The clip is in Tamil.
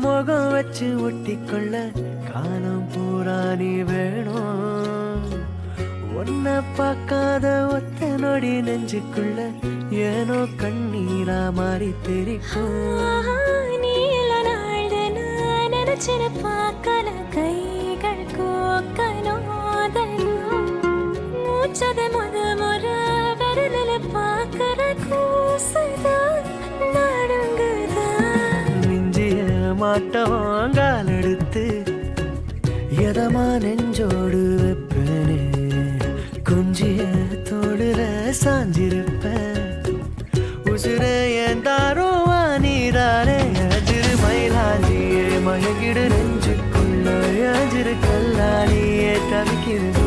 முகம் வச்சு ஒட்டிக்கொள்ள காலம் பூரா நீ வேணும். ஒன்ன பார்க்காத ஒத்த நொடி நெஞ்சுக்குள்ள ஏனோ கண்ணீரா மாறி தெரிக்கும். நீல நாள் நினைச்சிட பார்க்கல கைகள் கோக்கனோதனும் மூச்சத முறை விரலில் பார்க்கற கூசுதான் நடுங்குதான். மிஞ்சிய மாட்டோம் கால் எடுத்து எதமா நெஞ்சோடு வைப்பேனே. குஞ்சிய தோடுல சாஞ்சிருப்பேன் உசுர என் தாரோவா நீதானே. அஜிரு மயிலாஞ்சியே மயகிடு நெஞ்சுக்குள்ள அஜிரு கல்லாலியே தவிக்கிறது.